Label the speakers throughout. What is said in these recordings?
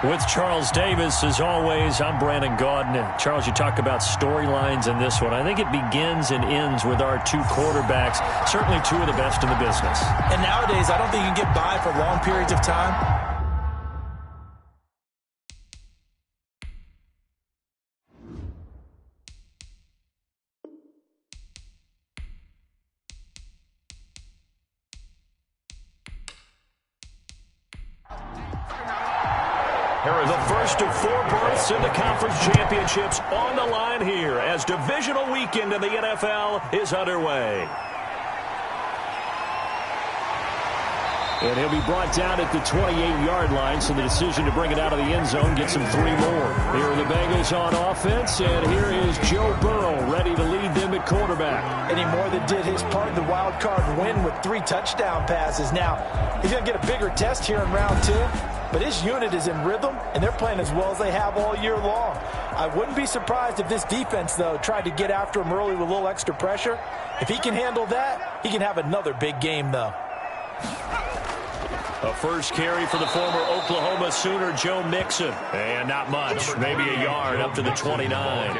Speaker 1: With Charles Davis, as always, I'm Brandon Gaudin. And Charles, you talk about storylines in this one. I think it begins and ends with our two quarterbacks, certainly two of the best in the business.
Speaker 2: And nowadays, I don't think you can get by for long periods of time.
Speaker 1: The first of 4 berths in the conference championships on the line here as divisional weekend in the NFL is underway. And he'll be brought down at the 28-yard line, so the decision to bring it out of the end zone gets him 3 more. Here are the Bengals on offense, and here is Joe Burrow ready to lead them at quarterback.
Speaker 2: And he more than did his part in the wild card win with 3 touchdown passes. Now, he's going to get a bigger test here in round 2. But his unit is in rhythm, and they're playing as well as they have all year long. I wouldn't be surprised if this defense, though, tried to get after him early with a little extra pressure. If he can handle that, he can have another big game, though.
Speaker 1: A first carry for the former Oklahoma Sooner, Joe Mixon. And not much, maybe a yard up to the 29.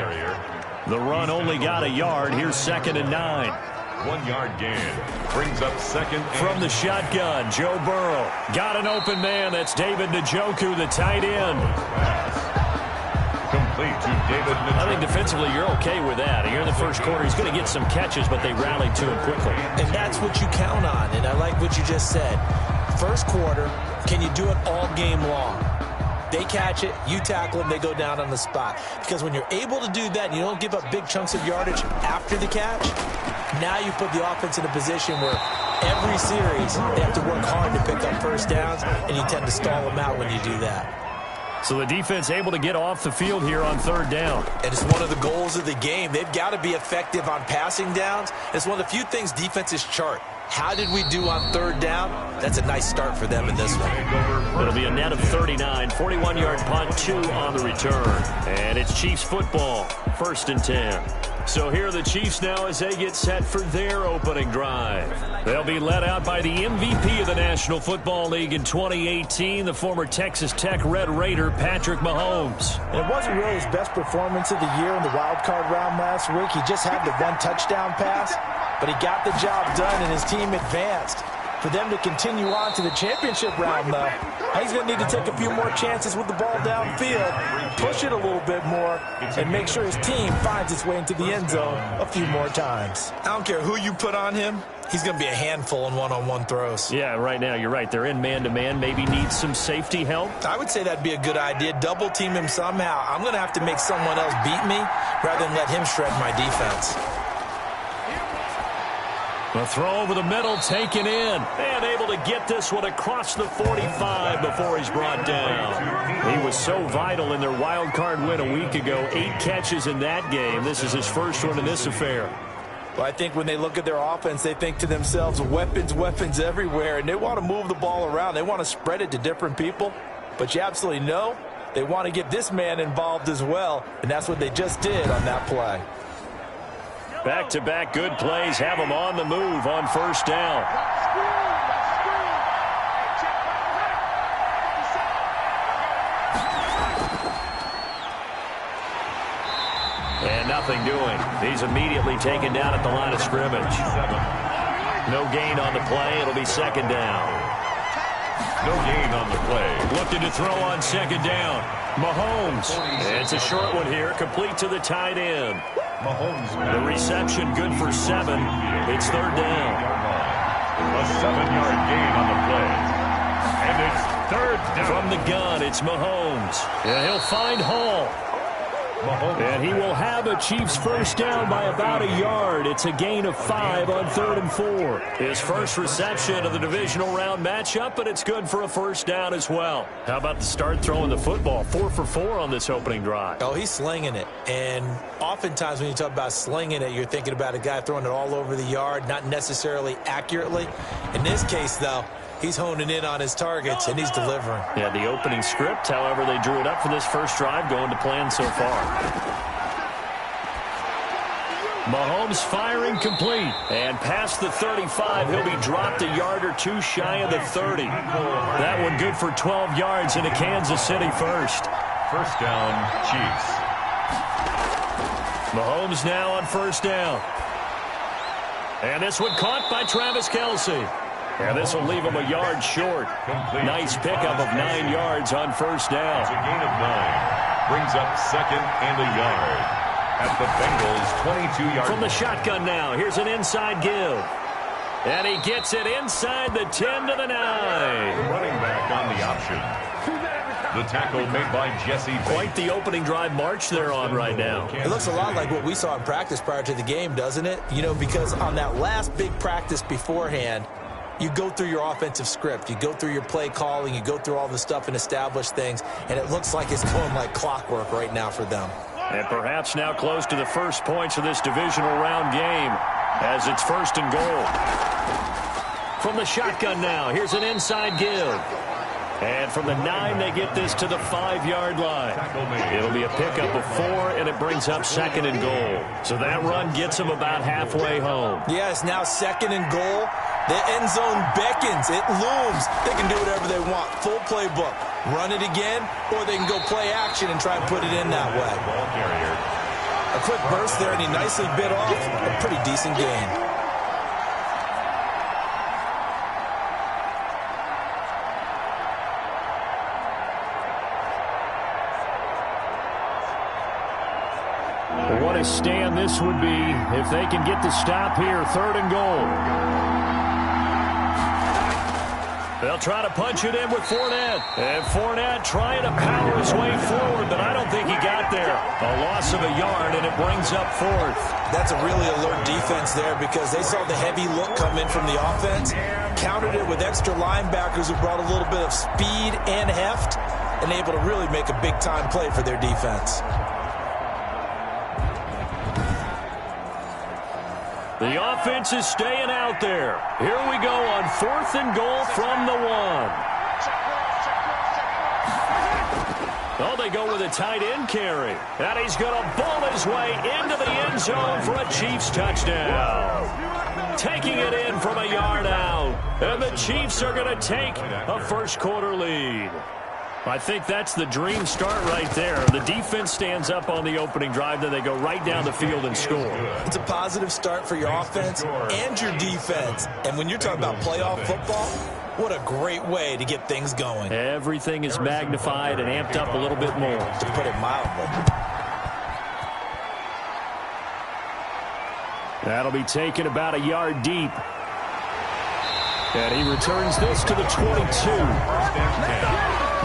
Speaker 1: The run only got a yard. Here's 2nd and 9.
Speaker 3: 1-yard gain. Brings up 2nd.
Speaker 1: From the shotgun, Joe Burrow. Got an open man. That's David Njoku, the tight end.
Speaker 3: Complete to David Njoku.
Speaker 1: I think defensively you're okay with that. Here in the first quarter, he's going to get some catches, but they rallied to him quickly.
Speaker 2: And that's what you count on, and I like what you just said. First quarter, can you do it all game long? They catch it, you tackle them, they go down on the spot. Because when you're able to do that and you don't give up big chunks of yardage after the catch, now you put the offense in a position where every series they have to work hard to pick up first downs, and you tend to stall them out when you do that.
Speaker 1: So the defense able to get off the field here on 3rd down.
Speaker 2: And it's one of the goals of the game. They've got to be effective on passing downs. It's one of the few things defenses chart. How did we do on 3rd down? That's a nice start for them in this one.
Speaker 1: It'll be a net of 39, 41-yard punt, 2 on the return. And it's Chiefs football, 1st and 10. So here are the Chiefs now as they get set for their opening drive. They'll be led out by the MVP of the National Football League in 2018, the former Texas Tech Red Raider, Patrick Mahomes.
Speaker 2: And it wasn't really his best performance of the year in the wild card round last week. He just had the 1 touchdown pass, but he got the job done and his team advanced. For them to continue on to the championship round, though, he's going to need to take a few more chances with the ball downfield, push it a little bit more, and make sure his team finds its way into the end zone a few more times. I don't care who you put on him, he's going to be a handful in one-on-one throws.
Speaker 1: Yeah, right now, you're right. They're in man-to-man, maybe need some safety help.
Speaker 2: I would say that'd be a good idea. Double team him somehow. I'm going to have to make someone else beat me rather than let him shred my defense.
Speaker 1: The throw over the middle, taken in, and able to get this one across the 45 before he's brought down. He was so vital in their wild card win a week ago. 8 catches in that game. This is his first one in this affair.
Speaker 2: Well, I think when they look at their offense, they think to themselves, weapons, weapons everywhere, and they want to move the ball around. They want to spread it to different people, but you absolutely know they want to get this man involved as well, and that's what they just did on that play.
Speaker 1: Back-to-back good plays have him on the move on 1st down. And nothing doing. He's immediately taken down at the line of scrimmage. No gain on the play. It'll be 2nd down.
Speaker 3: No gain on the play.
Speaker 1: Looking to throw on 2nd down. Mahomes. And it's a short one here, complete to the tight end.
Speaker 3: Mahomes.
Speaker 1: The reception good for 7. It's 3rd down.
Speaker 3: A 7-yard gain on the play. And it's 3rd down.
Speaker 1: From the gun, it's Mahomes. And he'll find Hall. And he will have a Chiefs first down by about a yard. It's a gain of 5 on 3rd and 4. His first reception of the divisional round matchup, but it's good for a first down as well. How about the start throwing the football? 4 for 4 on this opening drive.
Speaker 2: Oh, he's slinging it. And oftentimes when you talk about slinging it, you're thinking about a guy throwing it all over the yard, not necessarily accurately. In this case, though, he's honing in on his targets, and he's delivering.
Speaker 1: Yeah, the opening script, however, they drew it up for this first drive, going to plan so far. Mahomes firing complete. And past the 35, he'll be dropped a yard or two shy of the 30. That one good for 12 yards into Kansas City first.
Speaker 3: First down, Chiefs.
Speaker 1: Mahomes now on first down. And this one caught by Travis Kelce. And this will leave him a yard short. Nice pickup of 9 yards on first down.
Speaker 3: It's a gain of 9. Brings up second and a yard at the Bengals' 22-yard
Speaker 1: From the shotgun now, here's an inside give. And he gets it inside the 10 to the 9.
Speaker 3: Running back on the option. The tackle made by Jesse Bates.
Speaker 1: Quite the opening drive march they're on right now.
Speaker 2: It looks a lot like what we saw in practice prior to the game, doesn't it? You know, because on that last big practice beforehand, you go through your offensive script. You go through your play calling. You go through all the stuff and establish things. And it looks like it's going like clockwork right now for them.
Speaker 1: And perhaps now close to the first points of this divisional round game as it's first and goal. From the shotgun now, here's an inside give. And from the 9, they get this to the 5-yard line. It'll be a pickup of 4, and it brings up second and goal. So that run gets them about halfway home.
Speaker 2: Yeah, it's now second and goal. The end zone beckons. It looms. They can do whatever they want. Full playbook. Run it again, or they can go play action and try and put it in that way.
Speaker 3: Ball carrier.
Speaker 2: A quick burst there, and he nicely bit off a pretty decent gain.
Speaker 1: What a stand this would be if they can get the stop here. Third and goal. They'll try to punch it in with Fournette. And Fournette trying to power his way forward, but I don't think he got there. A loss of a yard, and it brings up 4th.
Speaker 2: That's a really alert defense there because they saw the heavy look come in from the offense, countered it with extra linebackers who brought a little bit of speed and heft, and able to really make a big-time play for their defense.
Speaker 1: The offense is staying out there. Here we go on 4th and goal from the 1. Oh, they go with a tight end carry. And he's going to ball his way into the end zone for a Chiefs touchdown. Taking it in from a yard out. And the Chiefs are going to take a first-quarter lead. I think that's the dream start right there. The defense stands up on the opening drive, then they go right down the field and score.
Speaker 2: It's a positive start for your offense and your defense. And when you're talking about playoff football, what a great way to get things going.
Speaker 1: Everything is magnified and amped up a little bit more.
Speaker 2: To put it mildly.
Speaker 1: That'll be taken about a yard deep. And he returns this to the 22.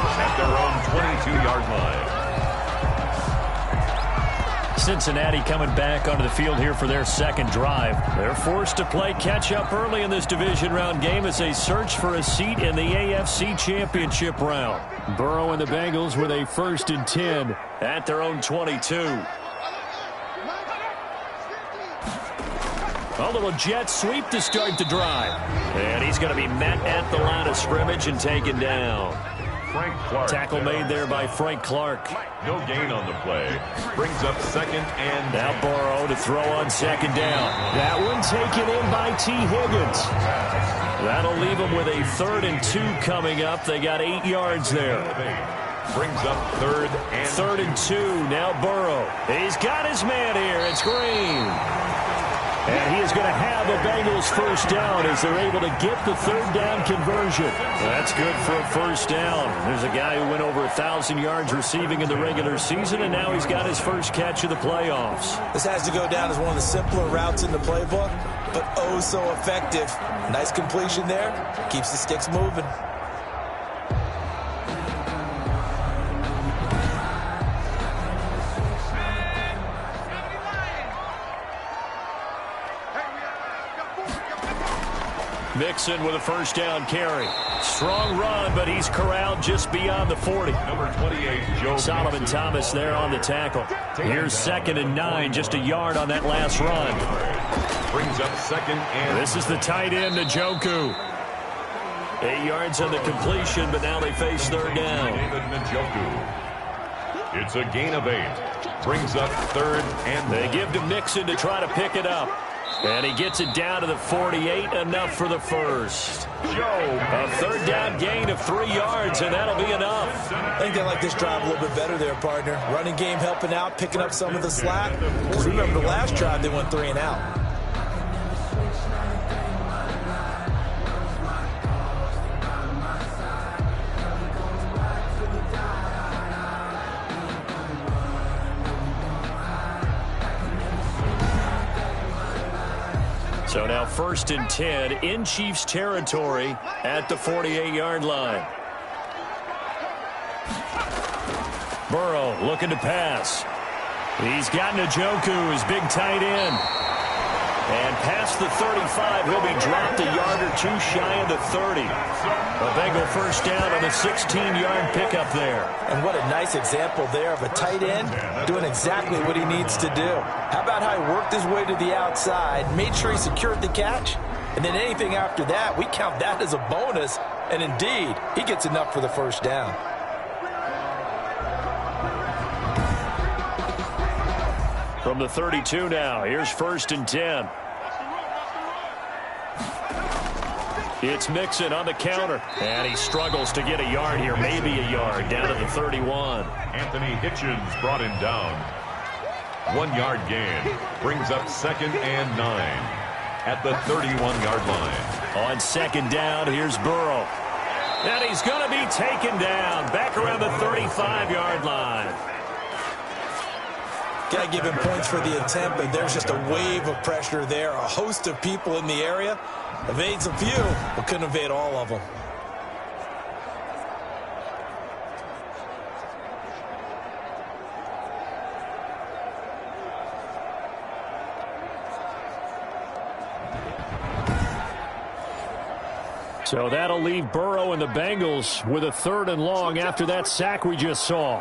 Speaker 3: At their own 22-yard line.
Speaker 1: Cincinnati coming back onto the field here for their second drive. They're forced to play catch-up early in this division round game as they search for a seat in the AFC Championship round. Burrow and the Bengals with a 1st and 10 at their own 22. A little jet sweep to start the drive. And he's going to be met at the line of scrimmage and taken down.
Speaker 3: Frank Clark.
Speaker 1: Tackle made there by Frank Clark.
Speaker 3: No gain on the play. Brings up second and...
Speaker 1: Now Burrow to throw on second down. That one taken in by T. Higgins. That'll leave them with a 3rd and 2 coming up. They got 8 yards there.
Speaker 3: Brings up 3rd and...
Speaker 1: 3rd and 2. Now Burrow. He's got his man here. It's Green. And he is going to have a Bengals first down as they're able to get the 3rd down conversion. That's good for a first down. There's a guy who went over 1,000 yards receiving in the regular season, and now he's got his first catch of the playoffs.
Speaker 2: This has to go down as one of the simpler routes in the playbook, but oh so effective. Nice completion there. Keeps the sticks moving.
Speaker 1: Mixon with a first down carry. Strong run, but he's corralled just beyond the 40.
Speaker 3: Number 28, Joe
Speaker 1: Solomon
Speaker 3: Mixon.
Speaker 1: Thomas there on the tackle. Here's 2nd and 9, just a yard on that last run.
Speaker 3: Brings up second and...
Speaker 1: This is the tight end, Njoku. 8 yards on the completion, but now they face 3rd down.
Speaker 3: David Njoku. It's a gain of 8. brings up 3rd and
Speaker 1: They give to Mixon to try to pick it up. And he gets it down to the 48, enough for the first. A 3rd down gain of 3 yards, and that'll be enough.
Speaker 2: I think they like this drive a little bit better there, partner. Running game helping out, picking up some of the slack. Because remember, the last drive, they went 3 and out.
Speaker 1: So now 1st and 10 in Chiefs territory at the 48-yard line. Burrow looking to pass. He's got Njoku, his big tight end. And past the 35, he'll be dropped a yard or 2 shy of the 30. A Bengal first down on a 16-yard pickup there.
Speaker 2: And what a nice example there of a tight end doing exactly what he needs to do. How about how he worked his way to the outside, made sure he secured the catch, and then anything after that, we count that as a bonus. And indeed, he gets enough for the first down.
Speaker 1: From the 32 now, here's 1st and 10. It's Mixon on the counter. And he struggles to get a yard here, maybe a yard, down to the 31.
Speaker 3: Anthony Hitchens brought him down. 1-yard gain. Brings up 2nd and 9 at the 31-yard line.
Speaker 1: On 2nd down, here's Burrow. And he's going to be taken down back around the 35-yard line.
Speaker 2: Got to give him points for the attempt, but there's just a wave of pressure there. A host of people in the area. Evades a few, but couldn't evade all of them.
Speaker 1: So that'll leave Burrow and the Bengals with a 3rd and long after that sack we just saw.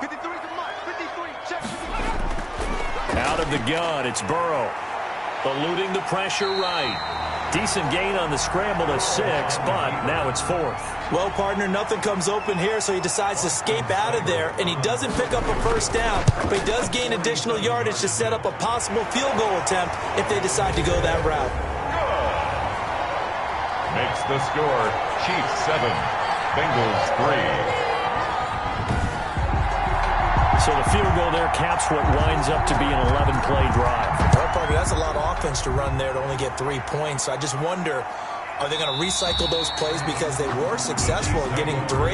Speaker 1: Out of the gun, it's Burrow. Eluding the pressure right. Decent gain on the scramble to 6, but now it's 4th.
Speaker 2: Well, partner, nothing comes open here, so he decides to escape out of there, and he doesn't pick up a first down, but he does gain additional yardage to set up a possible field goal attempt if they decide to go that route.
Speaker 3: Makes the score Chiefs 7, Bengals 3.
Speaker 1: So the field goal there caps what winds up to be an 11-play drive.
Speaker 2: Well, partner, that's a lot of offense to run there to only get 3 points. So I just wonder, are they going to recycle those plays because they were successful in getting 3?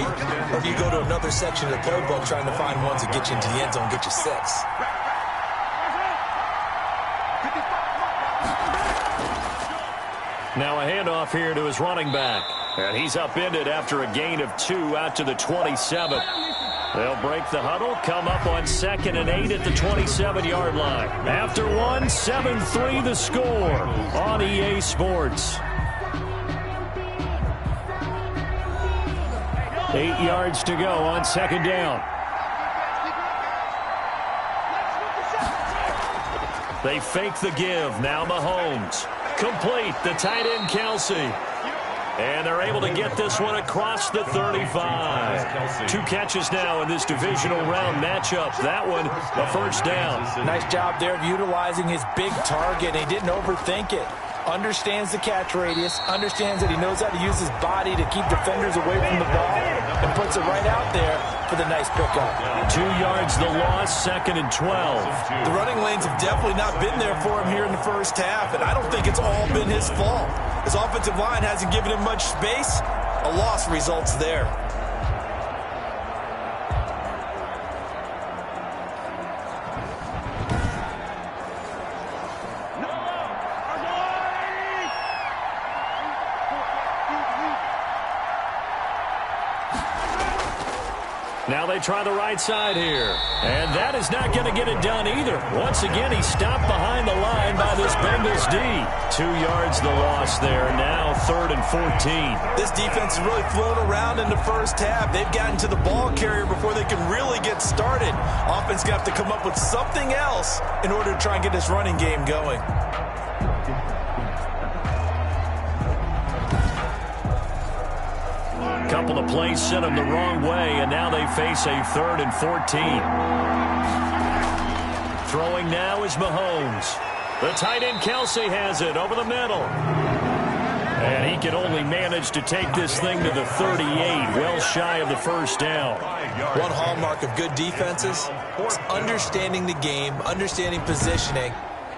Speaker 2: Or do you go to another section of the playbook trying to find ones that get you into the end zone, get you 6?
Speaker 1: Now a handoff here to his running back. And he's upended after a gain of 2 out to the 27. They'll break the huddle, come up on 2nd and 8 at the 27-yard line. After 1, 7-3 the score on EA Sports. 8 yards to go on 2nd down. They fake the give. Now Mahomes. Complete. The tight end, Kelsey. And they're able to get this one across the 35. 2 catches now in this divisional round matchup. That one, a first down.
Speaker 2: Nice job there of utilizing his big target. He didn't overthink it. Understands the catch radius. Understands that he knows how to use his body to keep defenders away from the ball. And puts it right out there for the nice pickup.
Speaker 1: 2 yards the loss, 2nd and 12.
Speaker 2: The running lanes have definitely not been there for him here in the first half. And I don't think it's all been his fault. His offensive line hasn't given him much space. A loss results there.
Speaker 1: Now they try the right side here. And that is not going to get it done either. Once again, he stopped behind the line by this Bengals D. 2 yards the loss there. Now 3rd and 14.
Speaker 2: This defense has really flown around in the first half. They've gotten to the ball carrier before they can really get started. Offense got to come up with something else in order to try and get this running game going.
Speaker 1: Couple of plays sent them the wrong way, and now they face a 3rd and 14. Throwing now is Mahomes. The tight end Kelsey has it over the middle. And he can only manage to take this thing to the 38, well shy of the first down.
Speaker 2: One hallmark of good defenses is understanding the game, understanding positioning,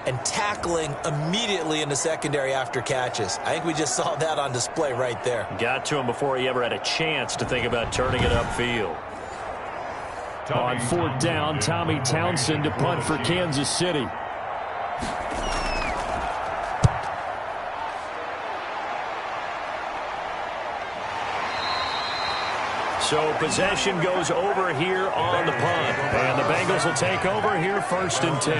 Speaker 2: and tackling immediately in the secondary after catches. I think we just saw that on display right there.
Speaker 1: Got to him before he ever had a chance to think about turning it upfield. On fourth down, Tommy Townsend to punt for Kansas City. So possession goes over here on the punt. And the Bengals will take over here first and 10.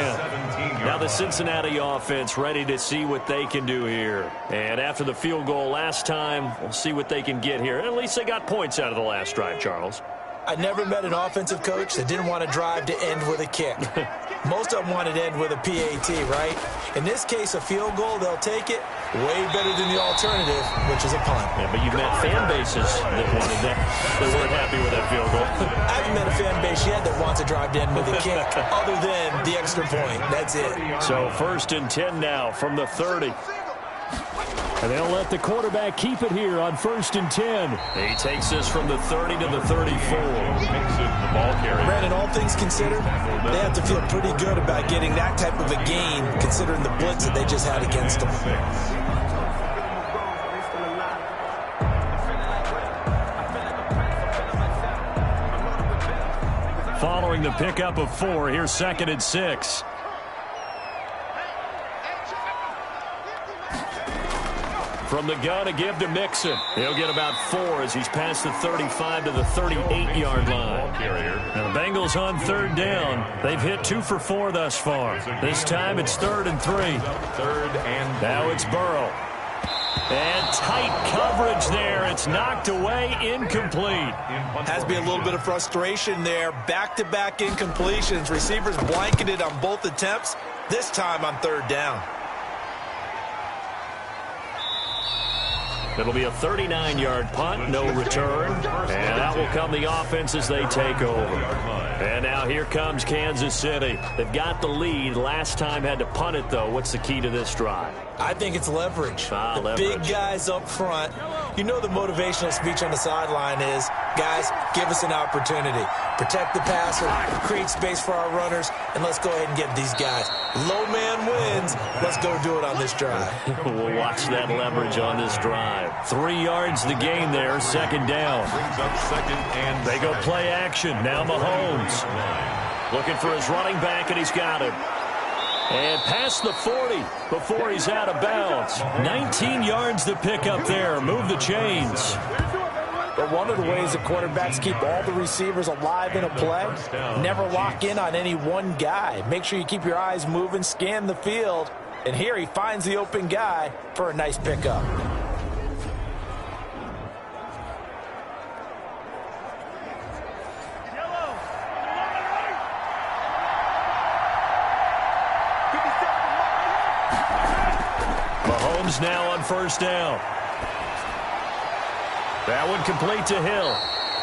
Speaker 1: Now the Cincinnati offense ready to see what they can do here. And after the field goal last time, we'll see what they can get here. At least they got points out of the last drive, Charles.
Speaker 2: I never met an offensive coach that didn't want to drive to end with a kick. Most of them wanted to end with a PAT, right? In this case, a field goal, they'll take it. Way better than the alternative, which is a punt.
Speaker 1: Yeah, but you've met fan bases that wanted that. They weren't happy with that field goal.
Speaker 2: I haven't met a fan base yet that wants to drive to end with a kick, other than the extra point. That's it.
Speaker 1: So first and 10 now from the 30. And they'll let the quarterback keep it here on first and 10. He takes this from the 30 to the 34.
Speaker 2: Brandon, all things considered, they have to feel pretty good about getting that type of a gain, considering the blitz that they just had against them.
Speaker 1: Following the pickup of 4, here's second and 6. From the gun, a give to Mixon. He'll get about 4 as he's past the 35 to the 38-yard line. Now the Bengals on third down. They've hit 2 for 4 thus far. This time it's third and 3. Now it's Burrow. And tight coverage there. It's knocked away, incomplete.
Speaker 2: Has to be a little bit of frustration there. Back-to-back incompletions. Receivers blanketed on both attempts, this time on third down.
Speaker 1: It'll be a 39-yard punt, no return. And out will come the offense as they take over. And now here comes Kansas City. They've got the lead. Last time had to punt it, though. What's the key to this drive?
Speaker 2: I think it's leverage.
Speaker 1: Leverage.
Speaker 2: Big guys up front. You know the motivational speech on the sideline is, guys, give us an opportunity. Protect the passer, create space for our runners, and let's go ahead and get these guys. Low man wins. Let's go do it on this drive.
Speaker 1: We'll watch that leverage on this drive. 3 yards the gain there, second down. They go play action. Now Mahomes. Looking for his running back, and he's got him. And past the 40 before he's out of bounds. 19 yards to pick up there. Move the chains.
Speaker 2: But one of the ways that quarterbacks keep all the receivers alive in a play, never lock in on any one guy. Make sure you keep your eyes moving, scan the field. And here he finds the open guy for a nice pickup.
Speaker 1: Mahomes now on first down. That one complete to Hill.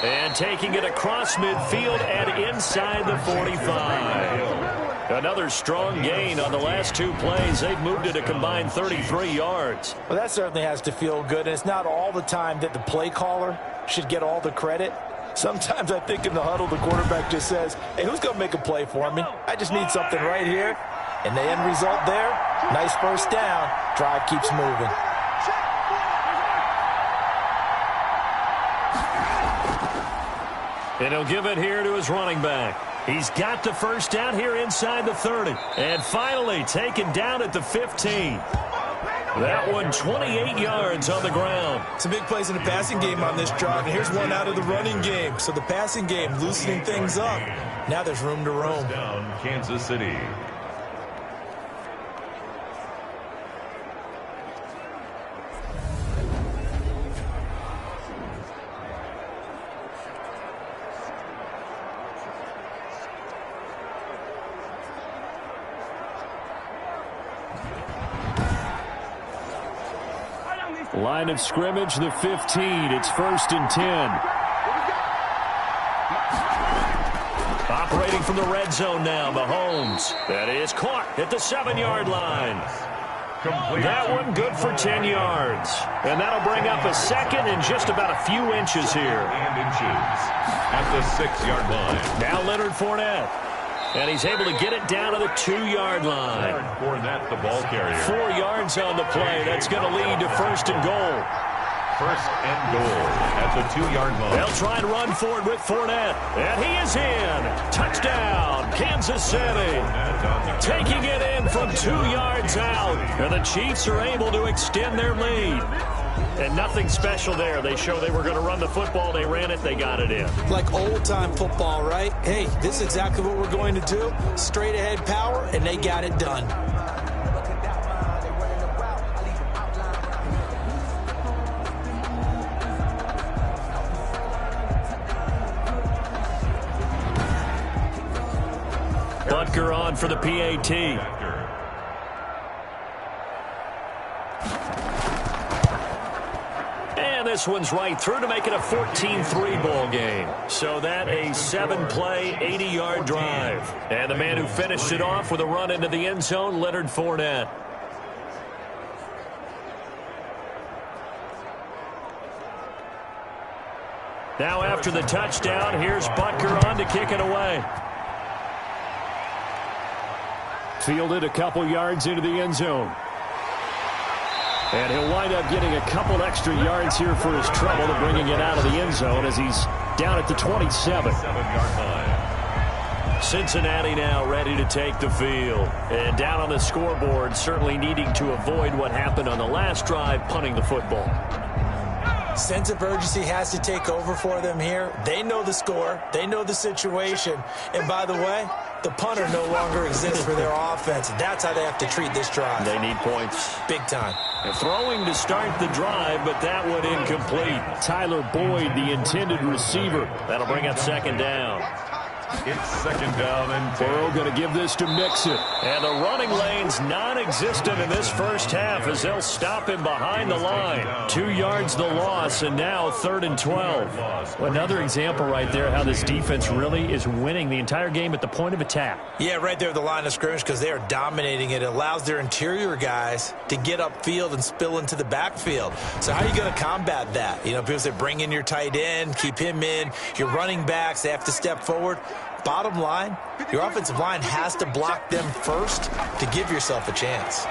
Speaker 1: And taking it across midfield and inside the 45. Another strong gain on the last 2 plays. They've moved it a combined 33 yards.
Speaker 2: Well, that certainly has to feel good. And it's not all the time that the play caller should get all the credit. Sometimes I think in the huddle, the quarterback just says, hey, who's going to make a play for me? I just need something right here. And the end result there, nice first down. Drive keeps moving.
Speaker 1: And he'll give it here to his running back. He's got the first down here inside the 30. And finally taken down at the 15. That one 28 yards on the ground.
Speaker 2: Some big plays in the passing game on this drive. And here's one out of the running game. So the passing game loosening things up. Now there's room to roam.
Speaker 3: Down Kansas City.
Speaker 1: Line of scrimmage, the 15. It's first and 10. Operating from the red zone now, Mahomes. That is caught at the 7-yard line. That one good for 10 yards. And that'll bring up a second and just about a few inches here.
Speaker 3: At the 6-yard line.
Speaker 1: Now Leonard Fournette. And he's able to get it down to the 2-yard line.
Speaker 3: Fournette, the ball carrier.
Speaker 1: 4 yards on the play. That's going to lead to first and goal.
Speaker 3: First and goal at the 2-yard line.
Speaker 1: They'll try and run for it with Fournette. And he is in. Touchdown, Kansas City. Taking it in from 2 yards out. And the Chiefs are able to extend their lead. And nothing special there. They show they were going to run the football. They ran it. They got it in.
Speaker 2: Like old-time football, right? Hey, this is exactly what we're going to do. Straight-ahead power, and they got it done.
Speaker 1: Butker on for the PAT. And this one's right through to make it a 14-3 ball game. So that a 7-play, 80-yard drive. And the man who finished it off with a run into the end zone, Leonard Fournette. Now after the touchdown, here's Butker on to kick it away. Fielded a couple yards into the end zone. And he'll wind up getting a couple extra yards here for his trouble to bringing it out of the end zone as he's down at the 27.
Speaker 3: 7-yard line.
Speaker 1: Cincinnati now ready to take the field. And down on the scoreboard, certainly needing to avoid what happened on the last drive, punting the football.
Speaker 2: Sense of urgency has to take over for them here. They know the score. They know the situation. And by the way, the punter no longer exists for their offense. That's how they have to treat this drive.
Speaker 1: They need points.
Speaker 2: Big time.
Speaker 1: And throwing to start the drive, but that one incomplete. Tyler Boyd, the intended receiver. That'll bring up second down.
Speaker 3: It's second down and 10.
Speaker 1: Burrow going to give this to Mixon. And the running lane's non-existent in this first half as they'll stop him behind the line. 2 yards the loss, and now 3rd and 12. Another example right there how this defense really is winning the entire game at the point of attack.
Speaker 2: Yeah, right there at the line of scrimmage because they are dominating it. It allows their interior guys to get upfield and spill into the backfield. So how are you going to combat that? You know, people say bring in your tight end, keep him in. Your running backs, they have to step forward. Bottom line, your offensive line has to block them first to give yourself a chance.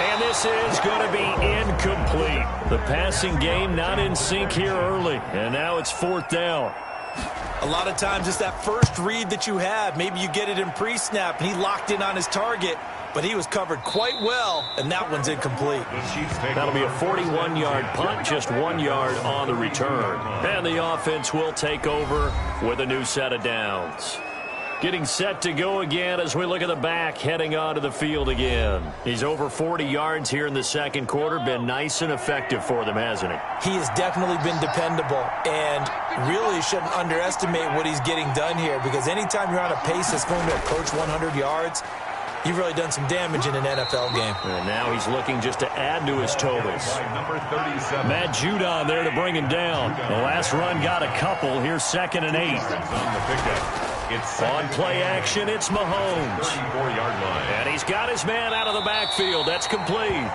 Speaker 1: And this is going to be incomplete. The passing game not in sync here early. And now it's 4th down.
Speaker 2: A lot of times it's that first read that you have. Maybe you get it in pre-snap and he locked in on his target, but he was covered quite well, and that one's incomplete.
Speaker 1: That'll be a 41-yard punt, just 1 yard on the return. And the offense will take over with a new set of downs. Getting set to go again as we look at the back heading onto the field again. He's over 40 yards here in the second quarter. Been nice and effective for them, hasn't he?
Speaker 2: He has definitely been dependable, and really shouldn't underestimate what he's getting done here, because anytime you're on a pace that's going to approach 100 yards, you've really done some damage in an NFL game.
Speaker 1: And now he's looking just to add to his totals. Matt Judon there to bring him down. The last run got a couple. Here's 2nd and 8.
Speaker 3: On the pickup.
Speaker 1: On play action, it's Mahomes.
Speaker 3: 34-yard line.
Speaker 1: And he's got his man out of the backfield. That's complete.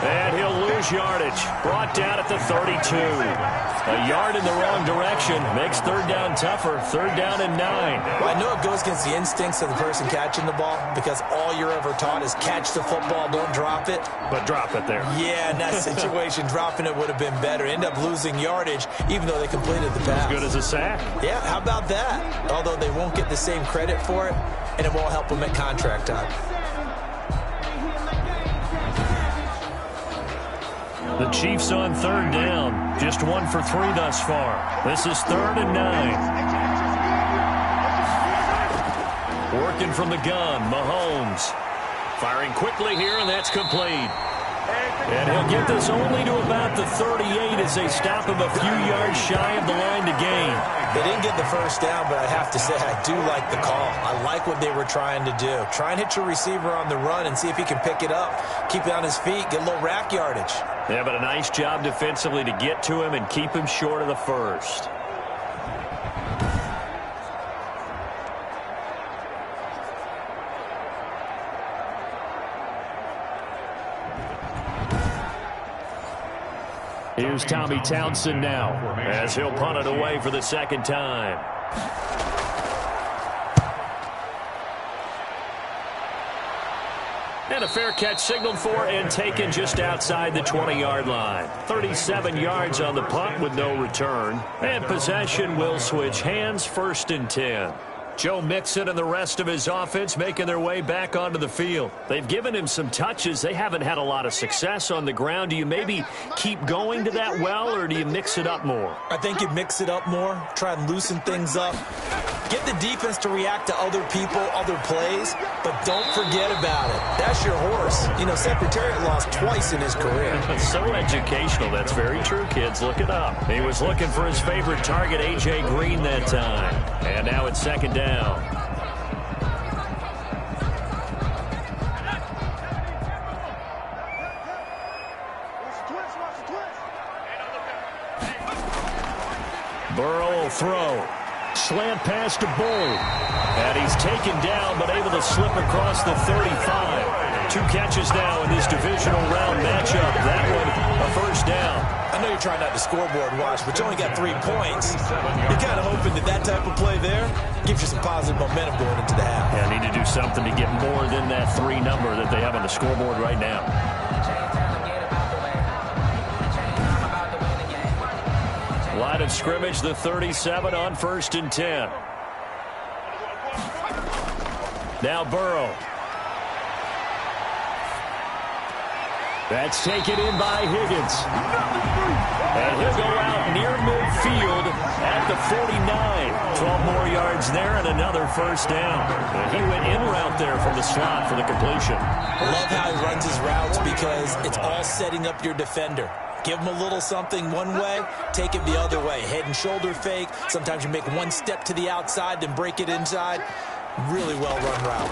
Speaker 1: And he'll lose yardage. Brought down at the 32. A yard in the wrong direction. Makes 3rd down tougher. 3rd down and 9.
Speaker 2: Well, I know it goes against the instincts of the person catching the ball, because all you're ever taught is catch the football, don't drop it.
Speaker 1: But drop it there.
Speaker 2: Yeah, in that situation, dropping it would have been better. End up losing yardage, even though they completed the pass.
Speaker 1: As good as a sack.
Speaker 2: Yeah, how about that? Although they won't get the same credit for it, and it won't help them at contract time.
Speaker 1: The Chiefs on 3rd down. Just 1 for 3 thus far. This is 3rd and 9. Working from the gun, Mahomes. Firing quickly here, and that's complete. And he'll get this only to about the 38 as they stop him a few yards shy of the line to gain.
Speaker 2: They didn't get the first down, but I have to say I do like the call. I like what they were trying to do. Try and hit your receiver on the run and see if he can pick it up. Keep it on his feet, get a little rack yardage.
Speaker 1: Yeah, but a nice job defensively to get to him and keep him short of the first. Here's Tommy Townsend now as he'll punt it away for the second time. And a fair catch signaled for and taken just outside the 20-yard line. 37 yards on the punt with no return. And possession will switch hands, 1st and 10. Joe Mixon and the rest of his offense making their way back onto the field. They've given him some touches. They haven't had a lot of success on the ground. Do you maybe keep going to that well, or do you mix it up more?
Speaker 2: I think you mix it up more, try and loosen things up. Get the defense to react to other people, other plays, but don't forget about it. That's your horse. You know, Secretariat lost twice in his career.
Speaker 1: So educational. That's very true, kids. Look it up. He was looking for his favorite target, A.J. Green, that time. And now it's 2nd down. Burrow will throw. Slant pass to Bull. And he's taken down, but able to slip across the 35. 2 catches now in this divisional round matchup. That one, a 1st down.
Speaker 2: I know you're trying not to scoreboard watch, but you only got 3 points. You're kind of hoping that type of play there gives you some positive momentum going into the half.
Speaker 1: Yeah, need to do something to get more than that 3 number that they have on the scoreboard right now. Line of scrimmage, the 37 on 1st and 10. Now Burrow. That's taken in by Higgins. And he'll go out near midfield at the 49. 12 more yards there and another 1st down. And he went in route there from the slot for the completion.
Speaker 2: I love how he runs his routes because it's all setting up your defender. Give him a little something one way, take it the other way. Head and shoulder fake. Sometimes you make one step to the outside, then break it inside. Really well run route.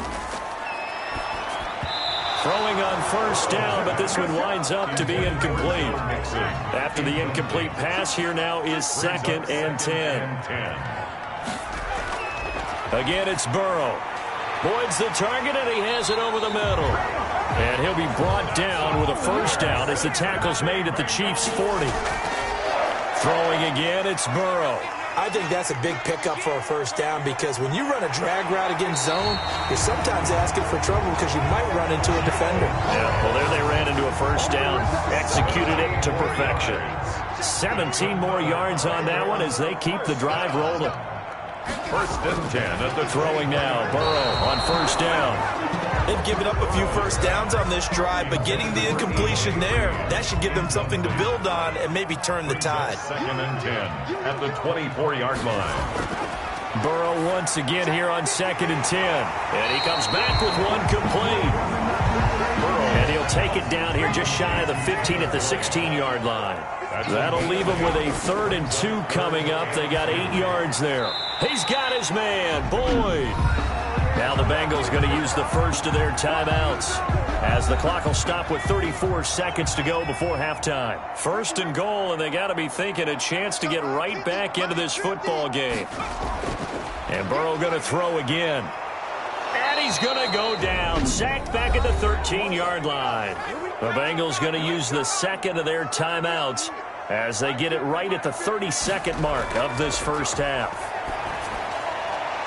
Speaker 1: Throwing on 1st down, but this one winds up to be incomplete. After the incomplete pass, here now is 2nd and 10. Again, it's Burrow. Boyd's the target, and he has it over the middle. And he'll be brought down with a 1st down as the tackle's made at the Chiefs' 40. Throwing again, it's Burrow.
Speaker 2: I think that's a big pickup for a 1st down because when you run a drag route against zone, you're sometimes asking for trouble because you might run into a defender.
Speaker 1: Yeah, well, there they ran into a 1st down, executed it to perfection. 17 more yards on that one as they keep the drive rolling.
Speaker 3: 1st and 10 at the
Speaker 1: throwing now. Burrow on 1st down.
Speaker 2: They've given up a few 1st downs on this drive, but getting the incompletion there, that should give them something to build on and maybe turn the tide.
Speaker 3: 2nd and 10 at the 24-yard line.
Speaker 1: Burrow once again here on 2nd and 10. And he comes back with one complete. And he'll take it down here just shy of the 15 at the 16-yard line. That'll leave him with a 3rd and 2 coming up. They got 8 yards there. He's got his man, Boyd. Now the Bengals going to use the first of their timeouts as the clock will stop with 34 seconds to go before halftime. 1st and goal, and they got to be thinking a chance to get right back into this football game. And Burrow going to throw again. And he's going to go down. Sacked back at the 13-yard line. The Bengals going to use the 2nd of their timeouts as they get it right at the 32nd mark of this first half.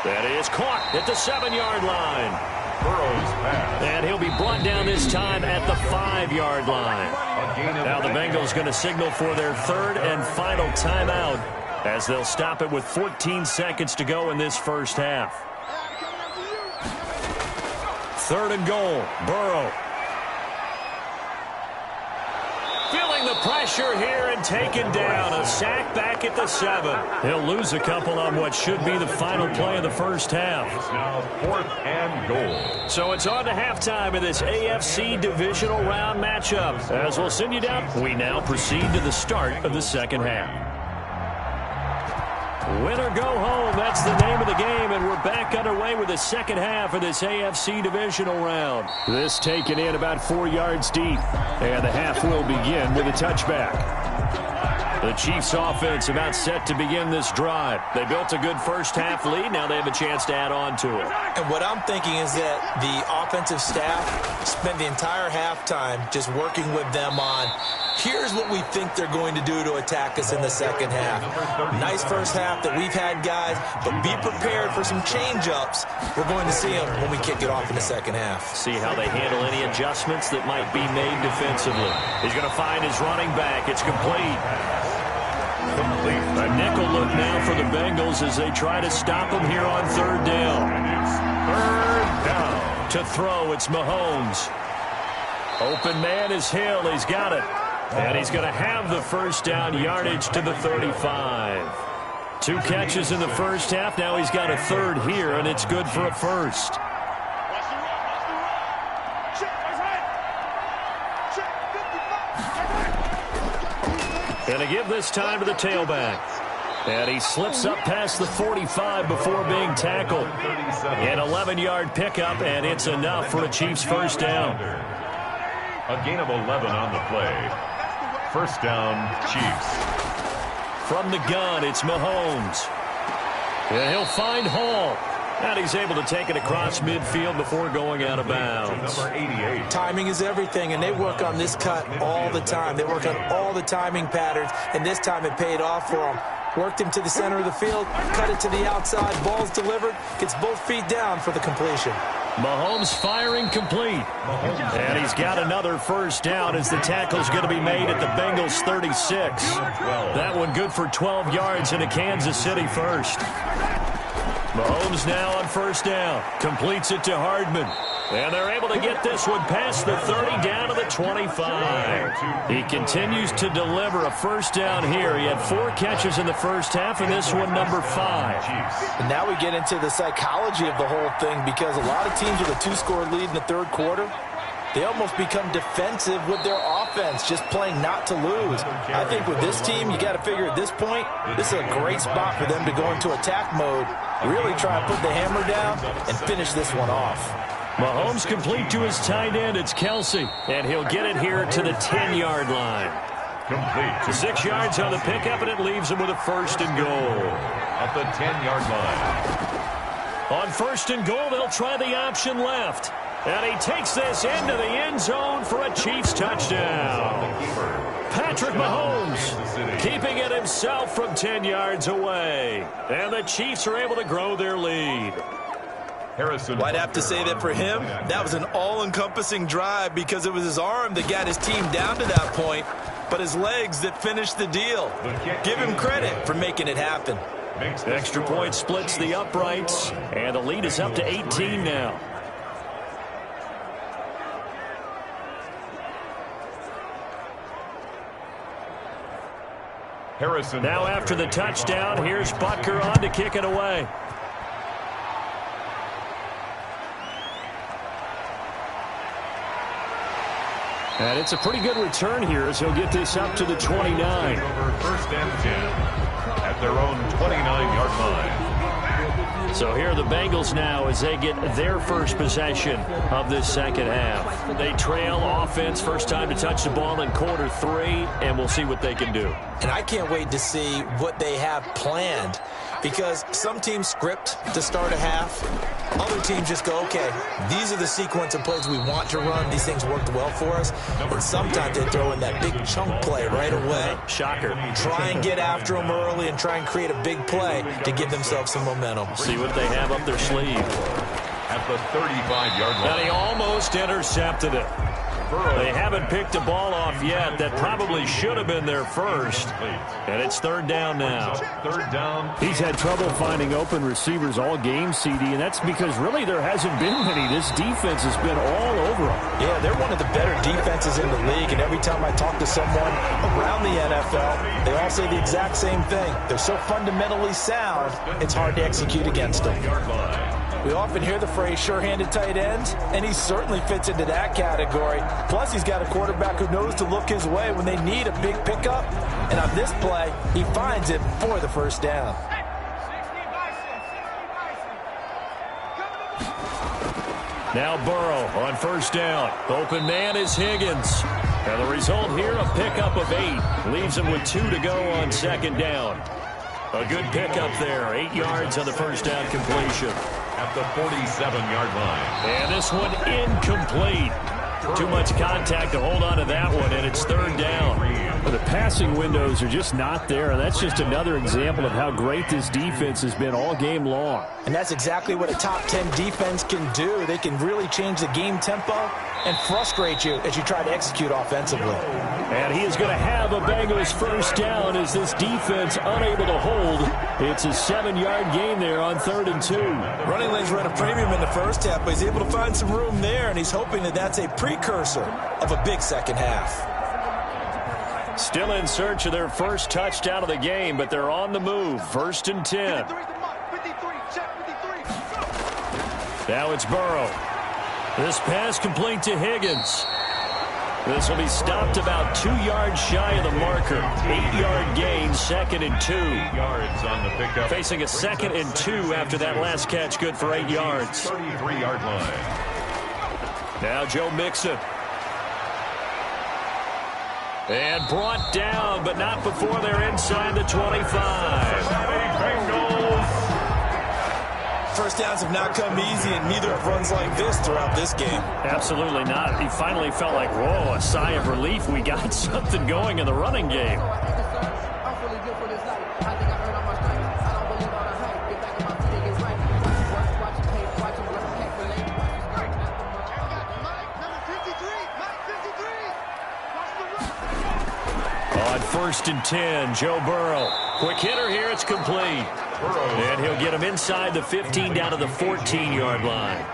Speaker 1: That is caught at the 7-yard line.
Speaker 3: Burrow's pass.
Speaker 1: And he'll be brought down this time at the 5-yard line. Now the Bengals going to signal for their 3rd and final timeout as they'll stop it with 14 seconds to go in this first half. 3rd and goal. Burrow. Feeling the pressure here and taken down. A sack back at the 7. He'll lose a couple on what should be the final play of the first half.
Speaker 3: It's now 4th and goal.
Speaker 1: So it's on to halftime of this AFC divisional round matchup. As we'll send you down, we now proceed to the start of the second half. Win or go home, that's the name of the game, and we're back underway with the second half of this AFC divisional round. This taken in about 4 yards deep, and the half will begin with a touchback. The Chiefs offense about set to begin this drive. They built a good first half lead. Now they have a chance to add on to it.
Speaker 2: And what I'm thinking is that the offensive staff spent the entire halftime just working with them on Here's what we think they're going to do to attack us in the second half. Nice first half that we've had, guys, but be prepared for some change-ups. We're going to see them when we kick it off in the second half.
Speaker 1: See how they handle any adjustments that might be made defensively. He's going to find his running back. It's complete. A nickel look now for the Bengals as they try to stop him here on third down. Third down. To throw, it's Mahomes. Open man is Hill. He's got it. And he's going to have the first down, yardage to the 35. 2 catches in the first half. Now he's got a third here, and it's good for a first. And to give this time to the tailback. And he slips up past the 45 before being tackled. An 11-yard pickup, and it's enough for a Chiefs first down.
Speaker 3: A gain of 11 on the play. First down, Chiefs.
Speaker 1: From the gun, it's Mahomes. And he'll find Hall. And he's able to take it across midfield before going out of bounds.
Speaker 3: Number 88.
Speaker 2: Timing is everything, and they work on this cut all the time. They work on all the timing patterns, and this time it paid off for them. Worked him to the center of the field, cut it to the outside, ball's delivered, gets both feet down for the completion.
Speaker 1: Mahomes firing complete. And he's got another first down as the tackle's going to be made at the Bengals 36. That one good for 12 yards and a Kansas City first. Mahomes now on first down. Completes it to Hardman. And they're able to get this one past the 30 down to the 25. He continues to deliver a first down here. He had 4 catches in the first half, and this one number 5.
Speaker 2: And now we get into the psychology of the whole thing, because a lot of teams with a 2-score lead in the third quarter, they almost become defensive with their offense, just playing not to lose. I think with this team, you got to figure at this point, this is a great spot for them to go into attack mode, really try to put the hammer down and finish this one off.
Speaker 1: Mahomes complete to his tight end. It's Kelsey, and he'll get it here to the 10-yard line.
Speaker 3: Complete.
Speaker 1: 6 yards on the pickup, and it leaves him with a first and goal.
Speaker 3: At the 10-yard line.
Speaker 1: On first and goal, they'll try the option left. And he takes this into the end zone for a Chiefs touchdown. Patrick Mahomes keeping it himself from 10 yards away. And the Chiefs are able to grow their lead.
Speaker 3: Harrison.
Speaker 2: I'd have to say that for him, that was an all-encompassing drive, because it was his arm that got his team down to that point, but his legs that finished the deal. Give him credit for making it happen.
Speaker 1: Extra point splits the uprights, and the lead is up to 18 now.
Speaker 3: Harrison.
Speaker 1: Now after the touchdown, here's Butker on to kick it away. And it's a pretty good return here as he'll get this up to the 29.
Speaker 3: First and 10 at their own 29-yard line.
Speaker 1: So here are the Bengals now as they get their first possession of this second half. They trail offense, first time to touch the ball in quarter 3, and we'll see what they can do.
Speaker 2: And I can't wait to see what they have planned, because some teams script to start a half. Other teams just go, okay, these are the sequence of plays we want to run. These things worked well for us. And sometimes they throw in that big chunk play right away.
Speaker 1: Shocker.
Speaker 2: Try and get after them early and try and create a big play to give themselves some momentum.
Speaker 1: See what they have up their sleeve.
Speaker 3: At the 35-yard line.
Speaker 1: And he almost intercepted it. They haven't picked the ball off yet. That probably should have been their first. And it's third down now.
Speaker 3: Third down.
Speaker 1: He's had trouble finding open receivers all game, CD, and that's because really there hasn't been many. This defense has been all over them.
Speaker 2: Yeah, they're one of the better defenses in the league, and every time I talk to someone around the NFL, they all say the exact same thing. They're so fundamentally sound, it's hard to execute against them. We often hear the phrase sure-handed tight ends, and he certainly fits into that category. Plus, he's got a quarterback who knows to look his way when they need a big pickup. And on this play, he finds it for the first down.
Speaker 1: Now Burrow on first down. Open man is Higgins. And the result here, a pickup of 8. Leaves him with 2 to go on second down. A good pickup there. 8 yards on the first down completion.
Speaker 3: At the 47-yard line.
Speaker 1: And this one incomplete. Too much contact to hold on to that one, and it's third down. Well, the passing windows are just not there, and that's just another example of how great this defense has been all game long.
Speaker 2: And that's exactly what a top 10 defense can do. They can really change the game tempo and frustrate you as you try to execute offensively.
Speaker 1: And he is going to have a Bengals first down as this defense unable to hold. It's a 7-yard gain there on 3rd and 2.
Speaker 2: Running lanes ran a premium in the first half, but he's able to find some room there, and he's hoping that that's a precursor of a big second half.
Speaker 1: Still in search of their first touchdown of the game, but they're on the move. 1st and 10. Now it's Burrow. This pass complete to Higgins. This will be stopped about 2 yards shy of the marker. 8-yard gain, 2nd and 2.
Speaker 3: 8 yards on the pickup.
Speaker 1: Facing a 2nd and 2 after that last catch, good for 8 yards.
Speaker 3: 33-yard line.
Speaker 1: Now Joe Mixon. And brought down, but not before they're inside the 25.
Speaker 3: Bengals.
Speaker 2: First downs have not come easy, and neither have runs like this throughout this game.
Speaker 1: Absolutely not. He finally felt like, whoa, a sigh of relief. We got something going in the running game. On 1st and 10, Joe Burrow. Quick hitter here, it's complete. And he'll get him inside the 15 down to the 14-yard line.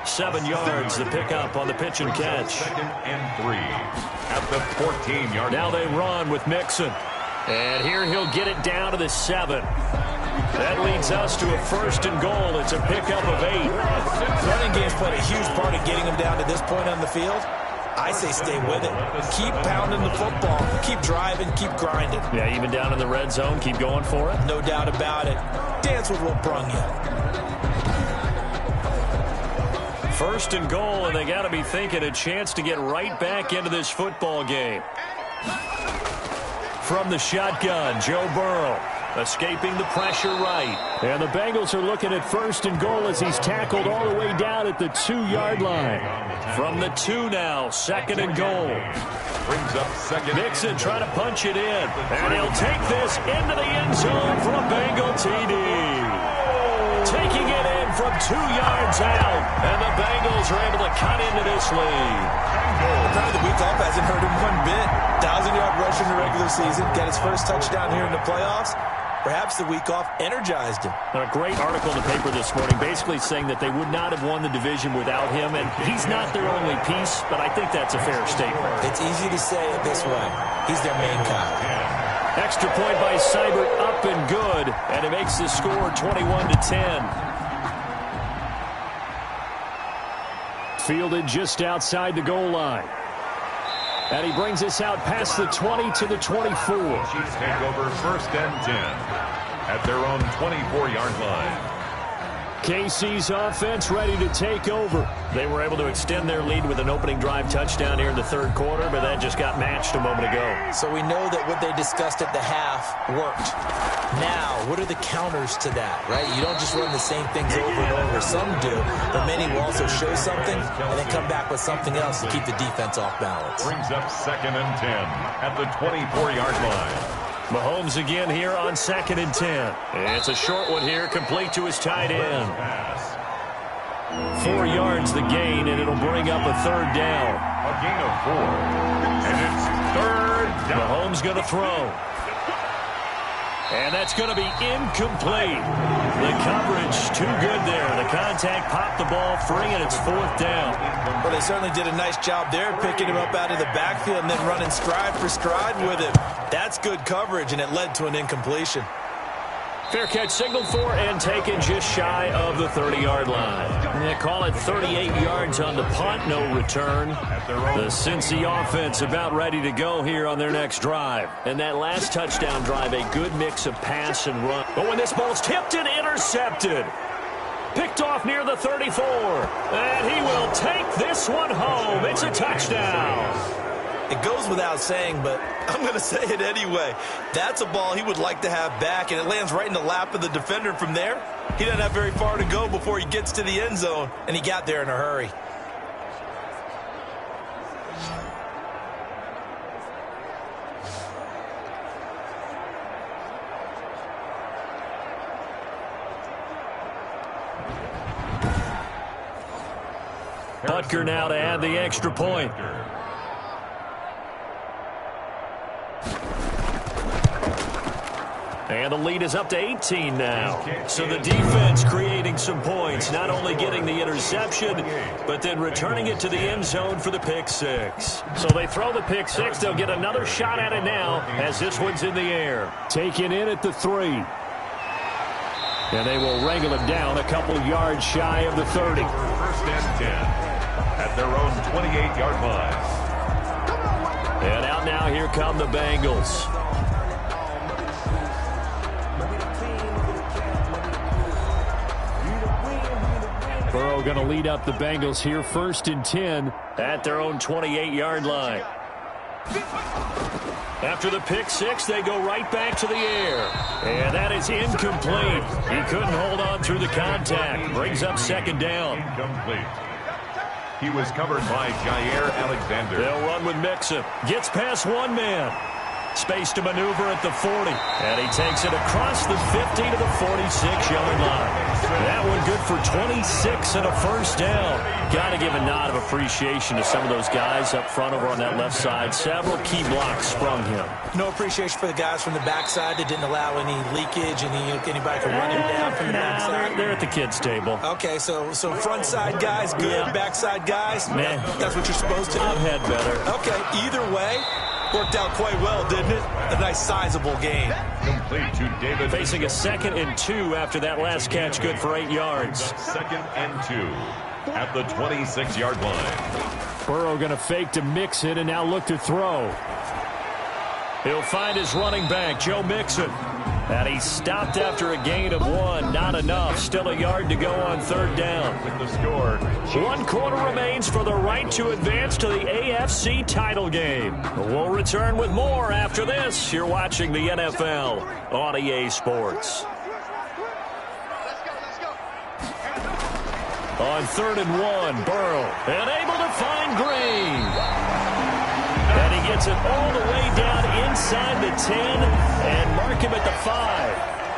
Speaker 1: 7 yards, the pickup on the pitch and catch.
Speaker 3: 2nd and 3 at the 14-yard line.
Speaker 1: Now they run with Mixon. And here he'll get it down to the 7. That leads us to a 1st and goal. It's a pickup of 8.
Speaker 2: Running game's played a huge part in getting him down to this point on the field. I say stay with it. Keep pounding the football. Keep driving. Keep grinding.
Speaker 1: Yeah, even down in the red zone, keep going for it.
Speaker 2: No doubt about it. Dance with what brung you.
Speaker 1: 1st and goal, and they got to be thinking a chance to get right back into this football game. From the shotgun, Joe Burrow. Escaping the pressure right. And the Bengals are looking at 1st and goal as he's tackled all the way down at the 2-yard line. From the 2 now, 2nd and goal.
Speaker 3: Brings up 2nd.
Speaker 1: Nixon trying to punch it in. And he'll take this into the end zone for a Bengal TD. Taking it in from 2 yards out. And the Bengals are able to cut into this lead.
Speaker 2: Kind of the week off hasn't hurt him one bit. 1,000-yard rush in the regular season. Got his first touchdown here in the playoffs. Perhaps the week off energized him.
Speaker 1: A great article in the paper this morning basically saying that they would not have won the division without him, and he's not their only piece, but I think that's a fair statement.
Speaker 2: It's easy to say it this way. He's their main guy.
Speaker 1: Extra point by Seibert, up and good, and it makes the score 21-10. Fielded just outside the goal line. And he brings us out past the 20 to the 24.
Speaker 3: Chiefs take over 1st and 10 at their own 24-yard line.
Speaker 1: KC's offense ready to take over. They were able to extend their lead with an opening drive touchdown here in the 3rd quarter, but that just got matched a moment ago.
Speaker 2: So we know that what they discussed at the half worked. Now, what are the counters to that, right? You don't just run the same things over and over. Some do, but many will also show something and then come back with something else to keep the defense off balance.
Speaker 3: Brings up 2nd and 10 at the 24-yard line.
Speaker 1: Mahomes again here on 2nd and 10. It's a short one here, complete to his tight end. 4 yards the gain, and it'll bring up a 3rd down.
Speaker 3: A gain of 4, and it's 3rd down.
Speaker 1: Mahomes going to throw. And that's going to be incomplete. The coverage too good there. The contact popped the ball free, and it's 4th down.
Speaker 2: Well, they certainly did a nice job there, picking him up out of the backfield and then running stride for stride with him. That's good coverage, and it led to an incompletion.
Speaker 1: Fair catch signaled for and taken just shy of the 30-yard line. They call it 38 yards on the punt, no return. The Cincy offense about ready to go here on their next drive. And that last touchdown drive, a good mix of pass and run. But when this ball's tipped and intercepted, picked off near the 34, and he will take this one home. It's a touchdown.
Speaker 2: It goes without saying, but I'm going to say it anyway. That's a ball he would like to have back, and it lands right in the lap of the defender. From there, he doesn't have very far to go before he gets to the end zone, and he got there in a hurry.
Speaker 1: Butker now to add the extra point. And the lead is up to 18 now. So the defense creating some points, not only getting the interception, but then returning it to the end zone for the pick six. So they throw the pick six. They'll get another shot at it now as this one's in the air. Taken in at the 3. And they will wrangle him down a couple yards shy of the 30.
Speaker 3: First and 10 at their own 28-yard line.
Speaker 1: And out now, here come the Bengals. Burrow going to lead up the Bengals here, 1st and 10 at their own 28-yard line. After the pick six, they go right back to the air. And that is incomplete. He couldn't hold on through the contact. Brings up 2nd down.
Speaker 3: Incomplete. He was covered by Jair Alexander.
Speaker 1: They'll run with Mixon. Gets past one man. Space to maneuver at the 40. And he takes it across the 50 to the 46-yard line. That one good for 26 and a 1st down. Got to give a nod of appreciation to some of those guys up front over on that left side. Several key blocks sprung him.
Speaker 2: No appreciation for the guys from the backside that didn't allow any leakage, anybody could run him down from the backside.
Speaker 1: They're at the kids' table.
Speaker 2: Okay, so front side guys good,
Speaker 1: Yeah.
Speaker 2: Backside guys,
Speaker 1: Man,
Speaker 2: that's what you're supposed to do.
Speaker 1: I've had better.
Speaker 2: Okay, either way, worked out quite well, didn't it? A nice sizable gain.
Speaker 3: Complete to David.
Speaker 1: Facing a 2nd and 2 after that last catch, good for 8 yards.
Speaker 3: 2nd and 2 at the 26-yard line.
Speaker 1: Burrow going to fake to Mixon and now look to throw. He'll find his running back, Joe Mixon. And he stopped after a gain of 1. Not enough. Still a yard to go on 3rd down.
Speaker 3: With the score.
Speaker 1: 1 quarter remains for the right to advance to the AFC title game. We'll return with more after this. You're watching the NFL on EA Sports. On 3rd and 1, Burrow. And able to find Green. And he gets it all the way down inside the 10 and mark him at the 5.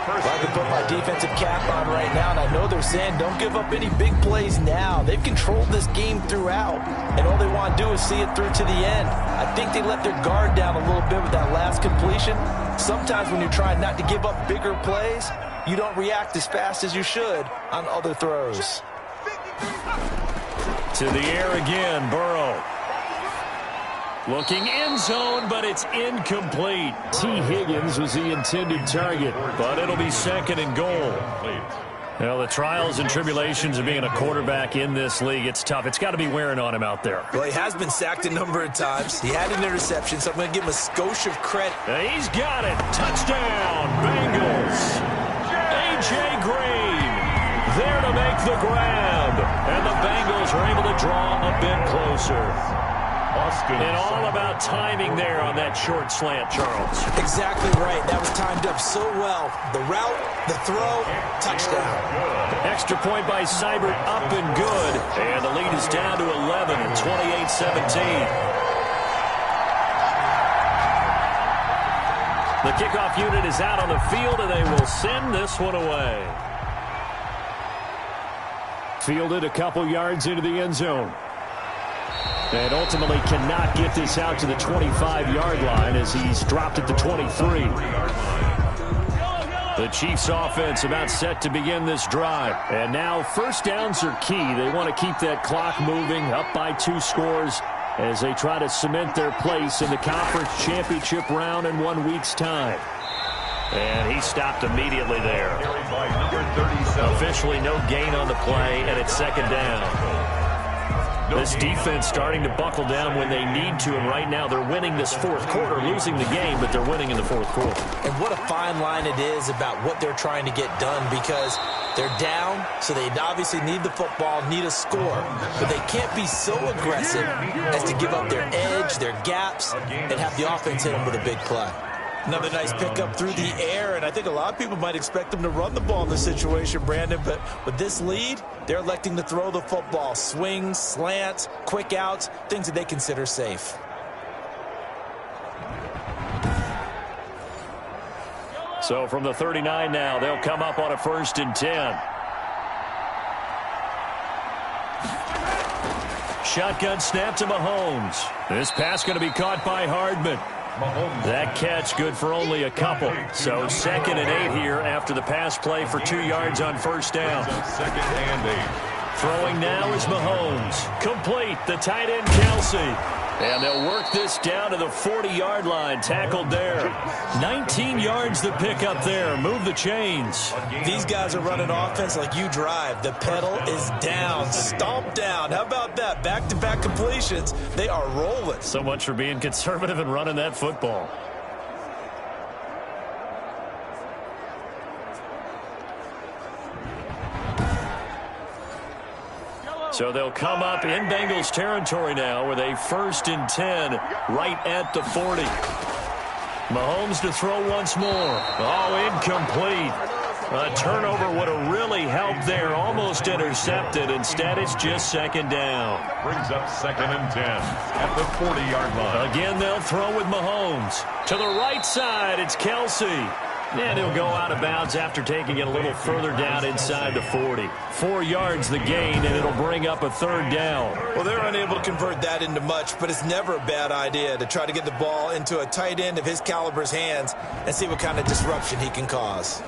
Speaker 2: I can put my defensive cap on right now, and I know they're saying don't give up any big plays now. They've controlled this game throughout, and all they want to do is see it through to the end. I think they let their guard down a little bit with that last completion. Sometimes when you're trying not to give up bigger plays, you don't react as fast as you should on other throws.
Speaker 1: To the air again, Burrow. Looking end zone, but it's incomplete. T. Higgins was the intended target, but it'll be 2nd and goal. Well, the trials and tribulations of being a quarterback in this league, it's tough. It's got to be wearing on him out there.
Speaker 2: Well, he has been sacked a number of times. He had an interception, so I'm going to give him a skosh of credit.
Speaker 1: He's got it. Touchdown, Bengals. A.J. Green there to make the grab. And the Bengals are able to draw a bit closer. And all about timing there on that short slant, Charles.
Speaker 2: Exactly right. That was timed up so well. The route, the throw, touchdown.
Speaker 1: Extra point by Seibert, up and good. And the lead is down to 11 at 28-17. The kickoff unit is out on the field, and they will send this one away. Fielded a couple yards into the end zone. And ultimately cannot get this out to the 25-yard line as he's dropped at the 23. The Chiefs offense about set to begin this drive. And now 1st downs are key. They want to keep that clock moving, up by 2 scores as they try to cement their place in the conference championship round in 1 week's time. And he stopped immediately there. Officially no gain on the play, and it's 2nd down. This defense starting to buckle down when they need to, and right now they're winning this 4th quarter, losing the game, but they're winning in the 4th quarter.
Speaker 2: And what a fine line it is about what they're trying to get done, because they're down, so they obviously need the football, need a score, but they can't be so aggressive as to give up their edge, their gaps, and have the offense hit them with a big play. Another nice pickup through the air, and I think a lot of people might expect them to run the ball in this situation, Brandon, but with this lead, they're electing to throw the football. Swings, slants, quick outs, things that they consider safe.
Speaker 1: So from the 39 now, they'll come up on a 1st and 10. Shotgun snap to Mahomes. This pass going to be caught by Hardman. That catch good for only a couple. So 2nd and 8 here after the pass play for 2 yards on first down.
Speaker 3: 2nd and 8.
Speaker 1: Throwing now is Mahomes. Complete. The tight end, Kelsey. And they'll work this down to the 40-yard line. Tackled there. 19 yards to pick up there. Move the chains.
Speaker 2: These guys are running offense like you drive. The pedal is down. Stomp down. How about that? Back-to-back completions. They are rolling.
Speaker 1: So much for being conservative and running that football. So they'll come up in Bengals territory now with a 1st and 10 right at the 40. Mahomes to throw once more. Oh, incomplete. A turnover would have really helped there. Almost intercepted. Instead, it's just 2nd down.
Speaker 3: Brings up 2nd and 10 at the 40-yard line.
Speaker 1: Again, they'll throw with Mahomes. To the right side, it's Kelsey. And he'll go out of bounds after taking it a little further down inside the 40. 4 yards the gain, and it'll bring up a 3rd down.
Speaker 2: Well, they're unable to convert that into much, but it's never a bad idea to try to get the ball into a tight end of his caliber's hands and see what kind of disruption he can cause.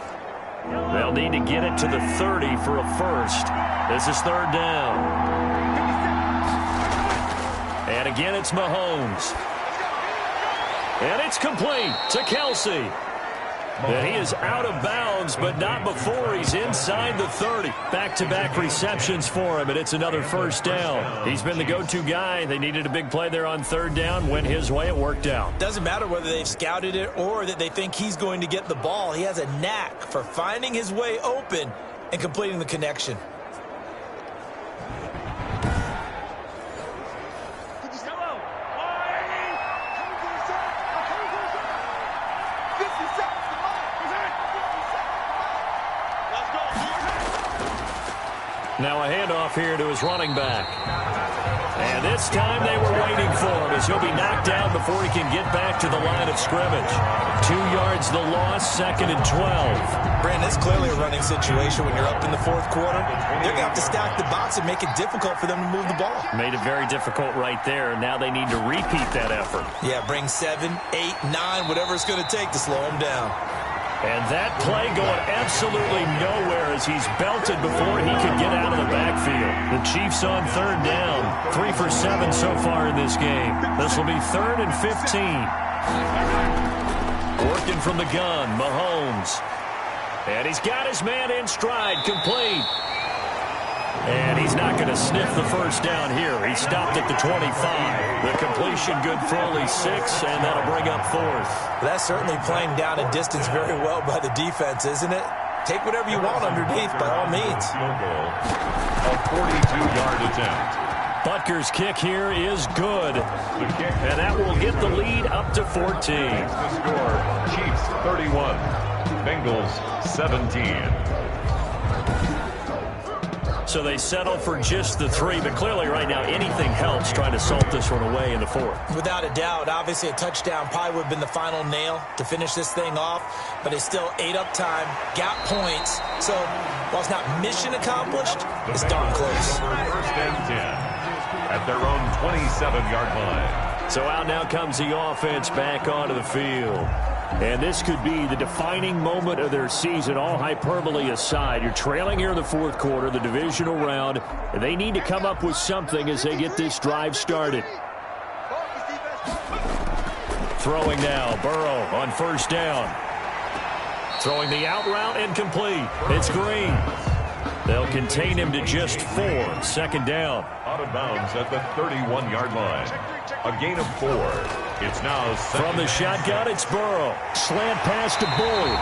Speaker 1: They'll need to get it to the 30 for a first. This is 3rd down. And again, it's Mahomes. And it's complete to Kelsey. And he is out of bounds, but not before he's inside the 30. Back-to-back receptions for him, and it's another 1st down. He's been the go-to guy. They needed a big play there on 3rd down. Went his way. It worked out.
Speaker 2: Doesn't matter whether they've scouted it or that they think he's going to get the ball. He has a knack for finding his way open and completing the connection.
Speaker 1: Now a handoff here to his running back. And this time they were waiting for him as he'll be knocked down before he can get back to the line of scrimmage. 2 yards the loss, 2nd and 12.
Speaker 2: Brandon, it's clearly a running situation when you're up in the 4th quarter. They're going to have to stack the box and make it difficult for them to move the ball.
Speaker 1: Made it very difficult right there. Now they need to repeat that effort.
Speaker 2: Yeah, bring 7, 8, 9, whatever it's going to take to slow them down.
Speaker 1: And that play going absolutely nowhere as he's belted before he could get out of the backfield. The Chiefs on 3rd down. 3 for 7 so far in this game. This will be 3rd and 15. Working from the gun, Mahomes. And he's got his man in stride, complete. And he's not going to sniff the 1st down here. He stopped at the 25. The completion good for only 6, and that'll bring up 4th.
Speaker 2: That's certainly playing down a distance very well by the defense, isn't it? Take whatever you want underneath, by all means.
Speaker 3: A 42-yard attempt.
Speaker 1: Butker's kick here is good. And that will get the lead up to 14.
Speaker 3: The score, Chiefs 31, Bengals 17.
Speaker 1: So they settle for just the 3, but clearly right now anything helps trying to salt this one away in the 4th.
Speaker 2: Without a doubt, obviously a touchdown probably would have been the final nail to finish this thing off, but it's still ate up time, got points, so while it's not mission accomplished, it's darn close.
Speaker 3: 1st and 10 at their own 27-yard line.
Speaker 1: So out now comes the offense back onto the field. And this could be the defining moment of their season, all hyperbole aside. You're trailing here in the 4th quarter, the divisional round. And they need to come up with something as they get this drive started. Throwing now, Burrow on 1st down. Throwing the out route, incomplete. It's Green. They'll contain him to just 4. 2nd down.
Speaker 3: Out of bounds at the 31-yard line. A gain of 4. It's now
Speaker 1: from the shotgun, it's Burrow. Slant pass to Boyd.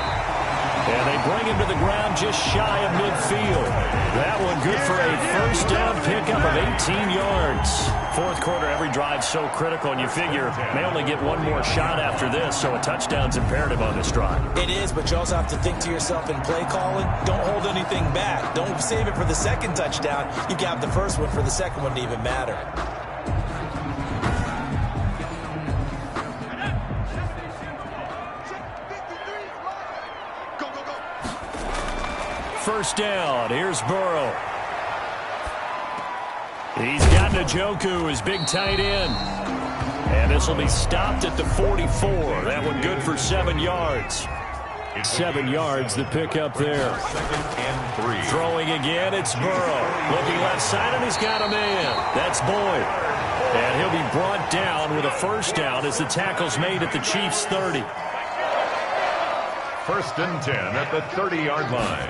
Speaker 1: And they bring him to the ground just shy of midfield. That one good for a 1st down pickup of 18 yards. 4th quarter, every drive so critical, and you figure may only get one more shot after this, so a touchdown's imperative on this drive.
Speaker 2: It is, but you also have to think to yourself in play calling, don't hold anything back. Don't save it for the 2nd touchdown. You got the 1st one for the 2nd one to even matter.
Speaker 1: First down. Here's Burrow. He's got Njoku, his big tight end. And this will be stopped at the 44. That one good for 7 yards. 7 yards, the pickup there.
Speaker 3: 2nd and 3.
Speaker 1: Throwing again, it's Burrow. Looking left side, and he's got a man. That's Boyd. And he'll be brought down with a first down as the tackle's made at the Chiefs' 30.
Speaker 3: 1st and 10 at the 30-yard line.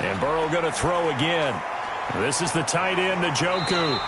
Speaker 1: And Burrow going to throw again. This is the tight end, Njoku.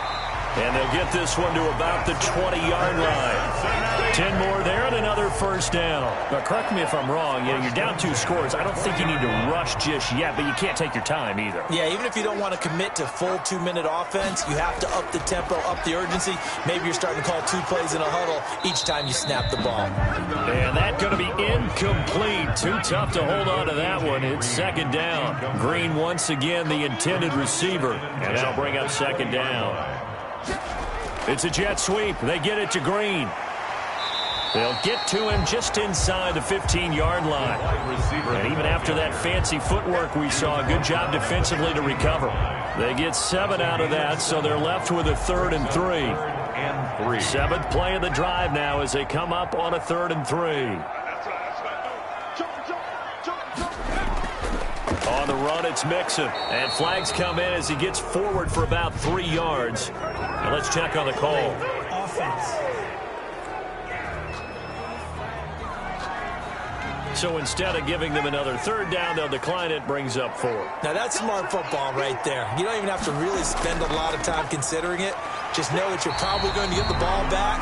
Speaker 1: And they'll get this one to about the 20-yard line. 10 more there and another first down. But correct me if I'm wrong. You're down 2 scores. I don't think you need to rush just yet, but you can't take your time either.
Speaker 2: Yeah, even if you don't want to commit to full 2-minute offense, you have to up the tempo, up the urgency. Maybe you're starting to call 2 plays in a huddle each time you snap the ball.
Speaker 1: And that's going to be incomplete. Too tough to hold on to that one. It's 2nd down. Green once again the intended receiver. And that'll bring up 2nd down. It's a jet sweep. They get it to Green. They'll get to him just inside the 15-yard line. And even after that fancy footwork we saw, a good job defensively to recover. They get 7 out of that, so they're left with a 3rd and 3. 7th play of the drive now as they come up on a 3rd and 3. On the run, it's Mixon. And flags come in as he gets forward for about 3 yards. And let's check on the call.
Speaker 2: Offense.
Speaker 1: So instead of giving them another 3rd down, they'll decline it, brings up 4.
Speaker 2: Now that's smart football right there. You don't even have to really spend a lot of time considering it. Just know that you're probably going to get the ball back.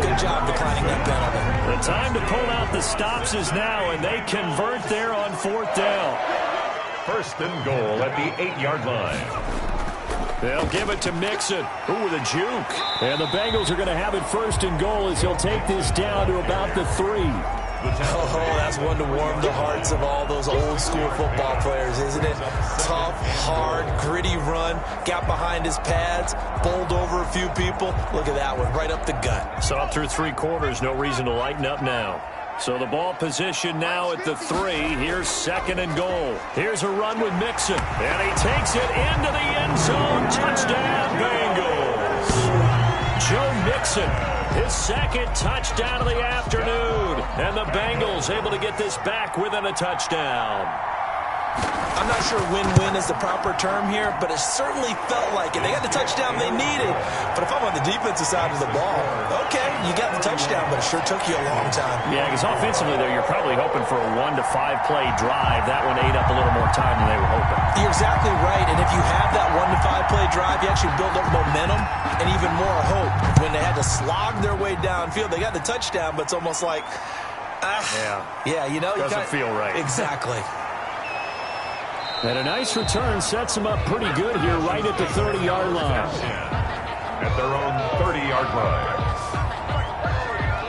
Speaker 2: Good job declining that penalty.
Speaker 1: The time to pull out the stops is now, and they convert there on 4th down.
Speaker 3: 1st and goal at the 8-yard line.
Speaker 1: They'll give it to Mixon. Ooh, the juke. And the Bengals are going to have it 1st and goal as he'll take this down to about the 3.
Speaker 2: Oh, that's one to warm the hearts of all those old school football players, isn't it? Tough, hard, gritty run. Got behind his pads, bowled over a few people. Look at that one, right up the gut.
Speaker 1: Saw through 3 quarters, no reason to lighten up now. So the ball position now at the 3. Here's 2nd and goal. Here's a run with Mixon. And he takes it into the end zone. Touchdown, Bengals. Joe Mixon, his 2nd touchdown of the afternoon. And the Bengals able to get this back within a touchdown.
Speaker 2: I'm not sure win-win is the proper term here, but it certainly felt like it. They got the touchdown they needed. But if I'm on the defensive side of the ball, okay, you got the touchdown, but it sure took you a long time.
Speaker 1: Yeah, because offensively, though, you're probably hoping for a 1 to 5 play drive. That one ate up a little more time than they were hoping.
Speaker 2: You're exactly right, and if you have that 1 to 5 play drive, you actually build up momentum and even more hope. When they had to slog their way downfield, they got the touchdown, but it's almost like, yeah, you know.
Speaker 1: Doesn't feel right.
Speaker 2: Exactly.
Speaker 1: And a nice return sets them up pretty good here right at the 30-yard line.
Speaker 3: At their own 30-yard line.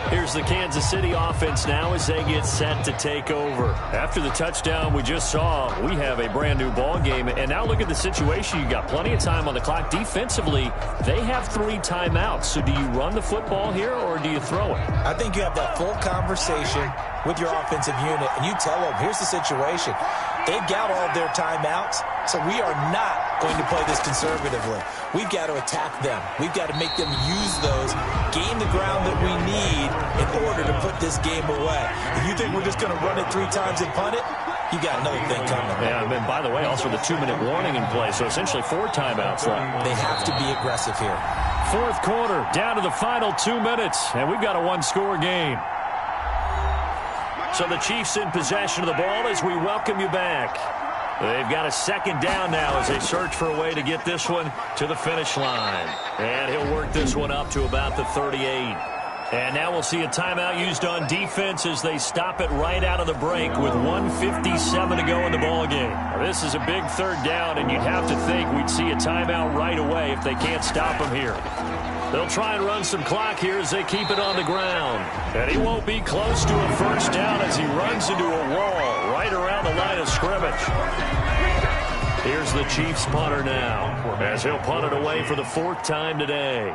Speaker 1: Here's the Kansas City offense now as they get set to take over. After the touchdown we just saw, we have a brand new ball game. And now look at the situation. You got plenty of time on the clock. Defensively, they have 3 timeouts. So do you run the football here or do you throw it?
Speaker 2: I think you have that full conversation with your offensive unit, and you tell them, here's the situation. They've got all their timeouts, so we are not going to play this conservatively. We've got to attack them. We've got to make them use those, gain the ground that we need in order to put this game away. If you think we're just going to run it 3 times and punt it, you got another thing coming.
Speaker 1: Yeah, and by the way, also the 2-minute warning in play, so essentially 4 timeouts left.
Speaker 2: They have to be aggressive here.
Speaker 1: 4th quarter, down to the final 2 minutes, and we've got a 1-score game. So the Chiefs in possession of the ball as we welcome you back. They've got a 2nd down now as they search for a way to get this one to the finish line. And he'll work this one up to about the 38. And now we'll see a timeout used on defense as they stop it right out of the break with 1:57 to go in the ballgame. Now, this is a big 3rd down, and you'd have to think we'd see a timeout right away if they can't stop him here. They'll try and run some clock here as they keep it on the ground. And he won't be close to a 1st down as he runs into a wall right around the line of scrimmage. Here's the Chiefs punter now as he'll punt it away for the 4th time today.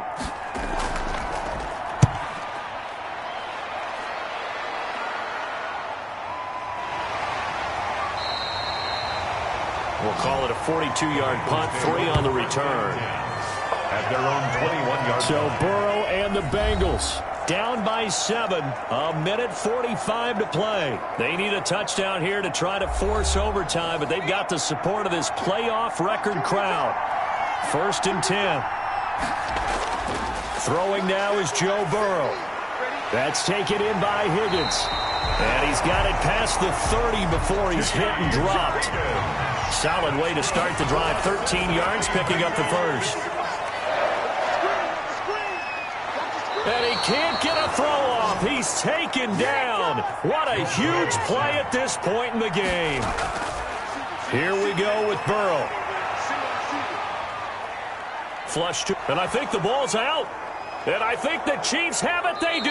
Speaker 1: We'll call it a 42-yard punt, 3 on the return.
Speaker 3: at their own 21-yard
Speaker 1: So
Speaker 3: line.
Speaker 1: Burrow and the Bengals down by 7. A minute 45 to play. They need a touchdown here to try to force overtime, but they've got the support of this playoff record crowd. 1st and 10. Throwing now is Joe Burrow. That's taken in by Higgins. And he's got it past the 30 before he's hit and dropped. Solid way to start the drive. 13 yards, picking up the first. And he can't get a throw off. He's taken down. What a huge play at this point in the game. Here we go with Burrow. Flush to, and I think the ball's out. And I think the Chiefs have it. They do.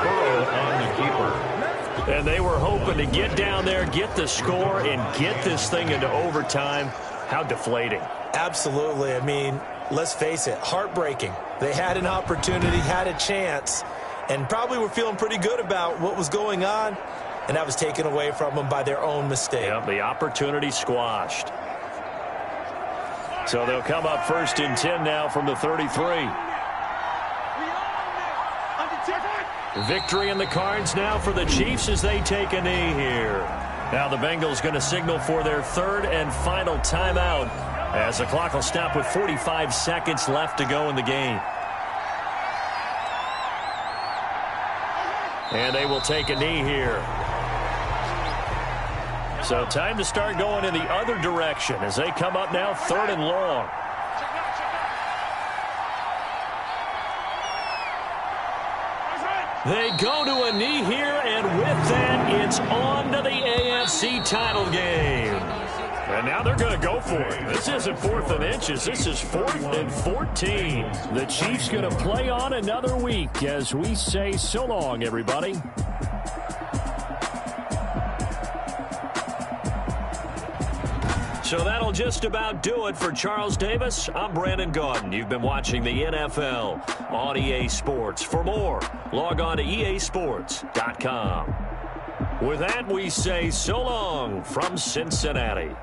Speaker 3: Burrow on the keeper.
Speaker 1: And they were hoping to get down there, get the score, and get this thing into overtime. How deflating.
Speaker 2: Absolutely. I mean, let's face it, heartbreaking. They had an opportunity, had a chance, and probably were feeling pretty good about what was going on, and that was taken away from them by their own mistake.
Speaker 1: Yep, the opportunity squashed. So they'll come up 1st and 10 now from the 33. Victory in the cards now for the Chiefs as they take a knee here. Now the Bengals going to signal for their 3rd and final timeout as the clock will stop with 45 seconds left to go in the game. And they will take a knee here. So time to start going in the other direction as they come up now 3rd and long. They go to a knee here, and with that, it's on to the AFC title game. And now they're going to go for it. This isn't 4th and inches. This is 4th and 14. The Chiefs going to play on another week as we say so long, everybody. So that'll just about do it for Charles Davis. I'm Brandon Gaudin. You've been watching the NFL on EA Sports. For more, log on to easports.com. With that, we say so long from Cincinnati.